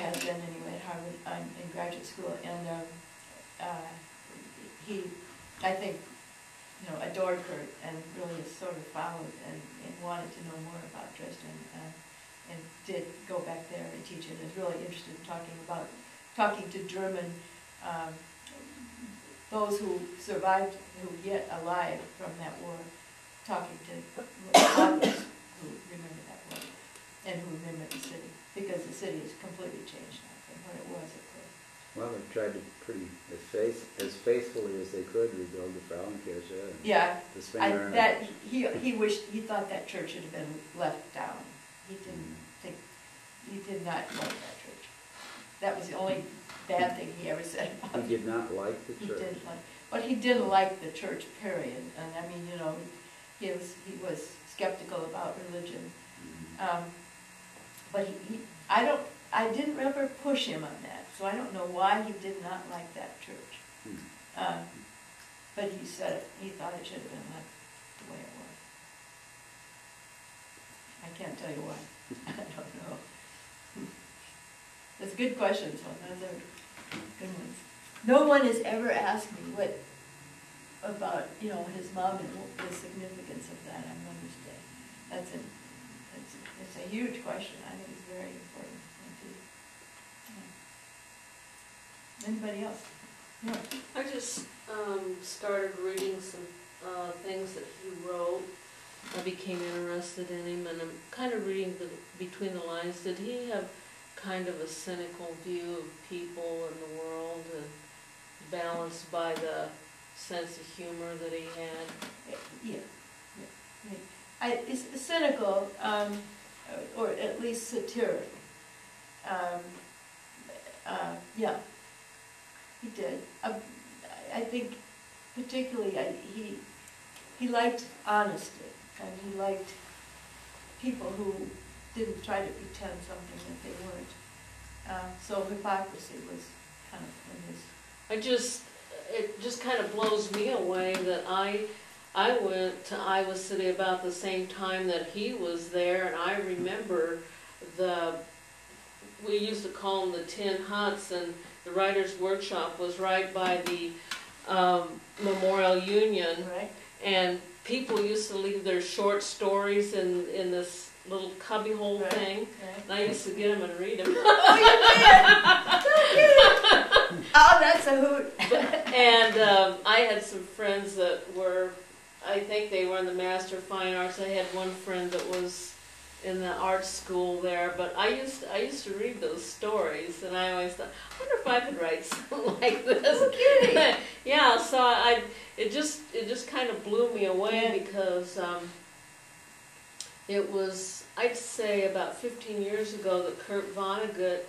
had been anyway at Harvard in graduate school, and he, I think, adored Kurt and really sort of followed and wanted to know more about Dresden, and did go back there and teach and is really interested in talking to German, those who survived, who yet alive from that war, talking to others who remember that war and who remember the city, because the city has completely changed now from what it was, of course. Well, they tried to as faithfully as they could rebuild the Frauenkirche. Yeah, he thought that church should have been left down. He didn't think, he did not like that church. That was the only bad thing he ever said about it. He did not like the church. But he didn't like the church, period. And I mean, he was skeptical about religion. But I didn't ever push him on that, so I don't know why he did not like that church. But he said he thought it should have been left the way it was. I can't tell you why. I don't know. That's a good question, so those are good ones. No one has ever asked me about his mom and the significance of that on Mother's Day. It's a huge question. I think it's very important indeed. Yeah. Anybody else? No. I just started reading some things that he wrote. I became interested in him, and I'm kind of reading between the lines. Did he have kind of a cynical view of people and the world, and balanced by the sense of humor that he had? Yeah. It's cynical, or at least satiric. Yeah, he did. I think particularly he liked honesty, and he liked people who didn't try to pretend something that they weren't. So hypocrisy was kind of in his... It just kind of blows me away that I went to Iowa City about the same time that he was there, and I remember we used to call them the Tin Huts, and the Writers' Workshop was right by the Memorial Union, right. And people used to leave their short stories in this little cubbyhole thing, right. And I used to get them and read them. Oh, you did? Oh, that's a hoot. And I had some friends that were, I think they were in the Master of Fine Arts. I had one friend that was in the art school there, but I used to read those stories, and I always thought, I wonder if I could write something like this. Oh, kidding. Yeah, so it just kind of blew me away, because it was, I'd say, about 15 years ago that Kurt Vonnegut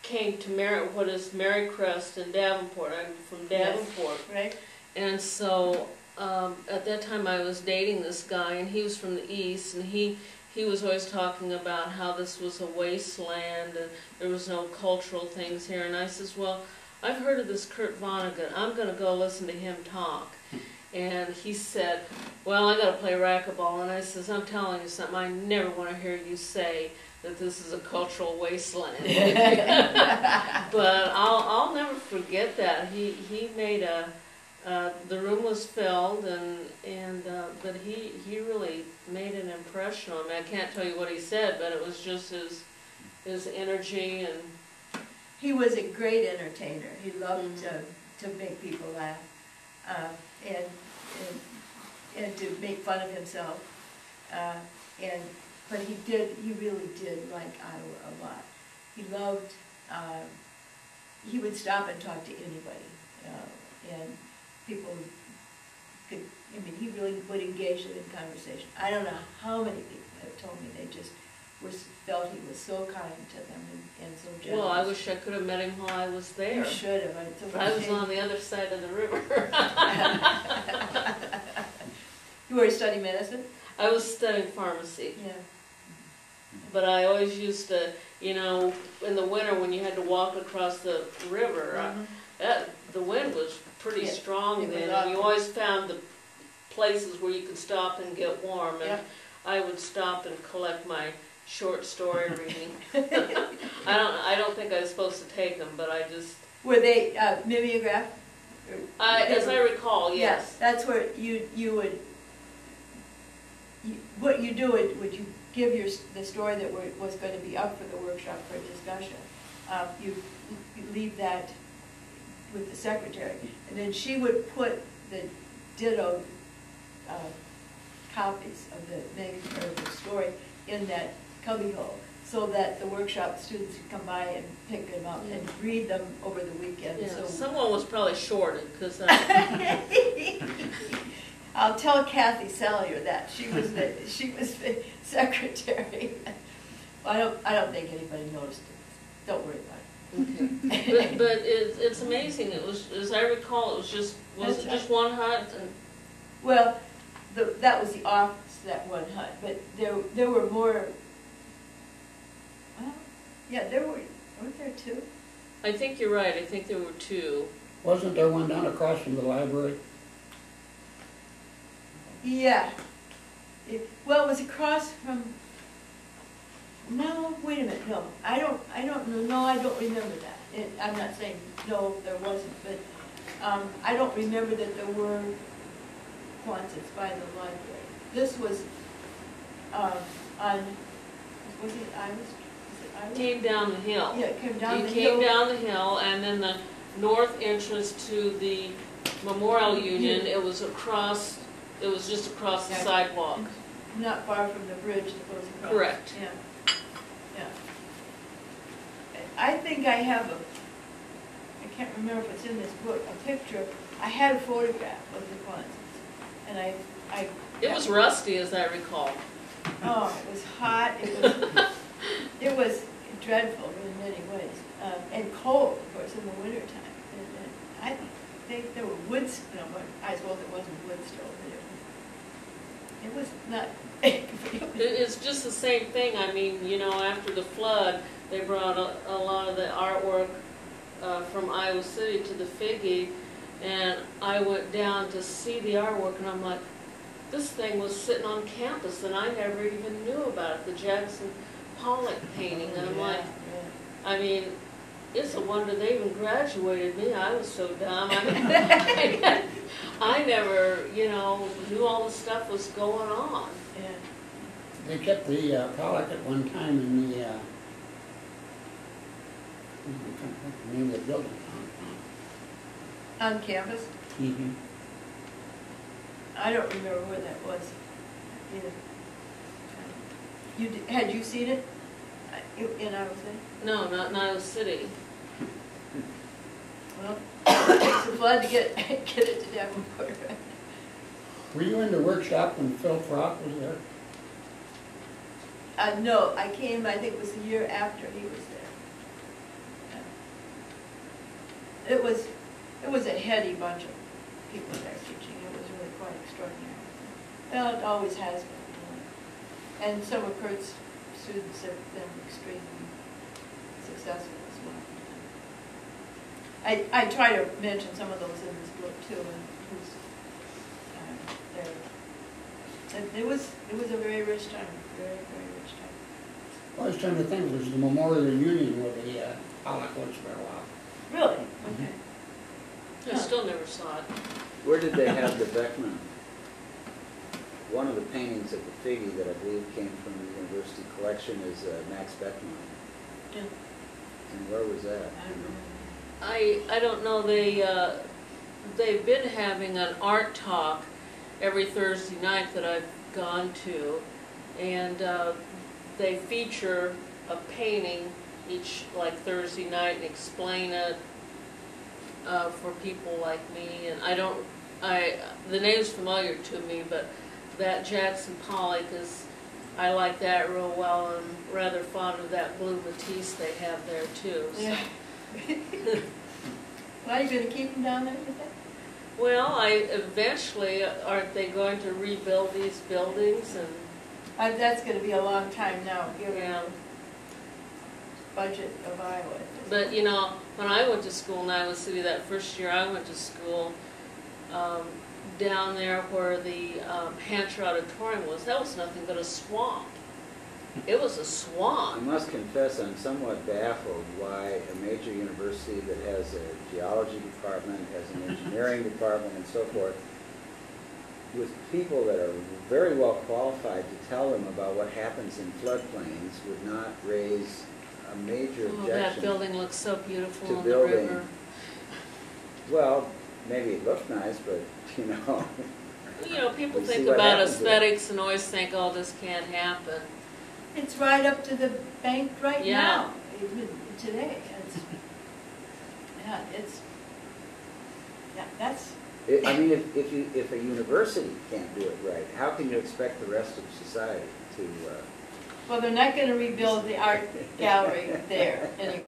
came to what is Marycrest in Davenport. I'm from Davenport. Yes, right. And so at that time I was dating this guy, and he was from the East, and he was always talking about how this was a wasteland and there was no cultural things here. And I says, well, I've heard of this Kurt Vonnegut. I'm going to go listen to him talk. And he said, well, I got to play racquetball. And I says, I'm telling you something, I never want to hear you say that this is a cultural wasteland. But I'll never forget that. He made the room was filled, but he really made an impression on me. I can't tell you what he said, but it was just his energy. And he was a great entertainer. He loved to make people laugh, and to make fun of himself. But he really did like Iowa a lot. He loved, he would stop and talk to anybody, and people could, he really would engage them in conversation. I don't know how many people have told me they just felt he was so kind to them and so generous. Well, I wish I could have met him while I was there. You should have. I was on the other side of the river. You were studying medicine? I was studying pharmacy. Yeah. But I always used to, in the winter when you had to walk across the river, the wind was pretty strong then, and you always found the places where you could stop and get warm, and I would stop and collect my short story reading. I don't think I was supposed to take them, but I just, Were they mimeograph? as I recall, yes. That's where what you do would you give the story that was going to be up for the workshop for discussion. You leave that with the secretary, and then she would put the ditto copies of the story in that cubbyhole, so that the workshop students could come by and pick them up and read them over the weekend. Yeah, So someone was probably shorted, because I'll tell Kathy Salyer that she was the secretary. I don't think anybody noticed it. Don't worry about it. okay. But it's amazing. It was, as I recall, it was just one hut? And Well, that was the office, that one hut, but there were more. Well, yeah, weren't there two? I think you're right. I think there were two. Wasn't there one down across from the library? Yeah. Well, it was across from. No, wait a minute. No, I don't know. No, I don't remember that. I'm not saying no, there wasn't, but I don't remember that there were Quonsets by the library. This was on. Was it Iris? Came down the hill. Yeah, it came down the hill. You came down the hill, and then the north entrance to the Memorial Union, it was across, it was just across the sidewalk. Not far from the bridge that goes across. Correct. Yeah. Yeah. I think I have I can't remember if it's in this book, a picture. I had a photograph of the Quonsets, and I. It was rusty, as I recall. Oh, it was hot. It was dreadful in many ways, and cold, of course, in the wintertime. And I think there were woods. No, I suppose it wasn't wood stove. It was not. It's just the same thing. I mean, you know, after the flood, they brought a lot of the artwork from Iowa City to the Figge, and I went down to see the artwork, and I'm like, this thing was sitting on campus, and I never even knew about it, the Jackson Pollock painting. And I'm like, I mean, it's a wonder they even graduated me. I was so dumb. I never, you know, knew all this stuff was going on. Yeah. They kept the Pollock at one time in the, I can't think of the name of the building. On campus? Mm-hmm. I don't remember where that was either. Had you seen it in Iowa City? No, not in Iowa City. Well, it's a flood to get it to Davenport. Were you in the workshop when Phil Frock was there? No, I came, I think it was the year after he was there. It was a heady bunch of people there teaching. It was really quite extraordinary. Well, it always has been. And some of Kurt's students have been extremely successful as well. I try to mention some of those in this book too, and it was a very rich time, very, very rich time. Well, I was trying to think, it was the Memorial Union where the Pollock was for a while. Really? Okay. I still never saw it. Where did they have the Beckman? One of the paintings at the Figge that I believe came from the university collection is Max Beckman. Yeah. And where was that? I don't know. They've been having an art talk every Thursday night that I've gone to, and they feature a painting each Thursday night and explain it for people like me. And the name's familiar to me, but that Jackson Pollock I like that real well, and rather fond of that blue Matisse they have there too. So. Yeah. Well, are you going to keep them down there, you think? Well, eventually, aren't they going to rebuild these buildings? And That's going to be a long time now, given yeah. the budget of Iowa. But you know, when I went to school in Iowa City, that first year I went to school, down there where the Hansher Auditorium was, that was nothing but a swamp. It was a I swamp. must confess, I'm somewhat baffled why a major university that has a geology department, has an engineering department, and so forth, with people that are very well qualified to tell them about what happens in floodplains, would not raise a major Oh, that objection. building looks so beautiful to on the building. river. Well, maybe it looked nice, but, you know, You know, people We see think what about happens there. aesthetics and always think, oh, this can't happen. It's right up to the bank right Yeah. now, even today. That's, I mean, if a university can't do it right, how can you expect the rest of society to, well, they're not gonna rebuild the art gallery there anyway.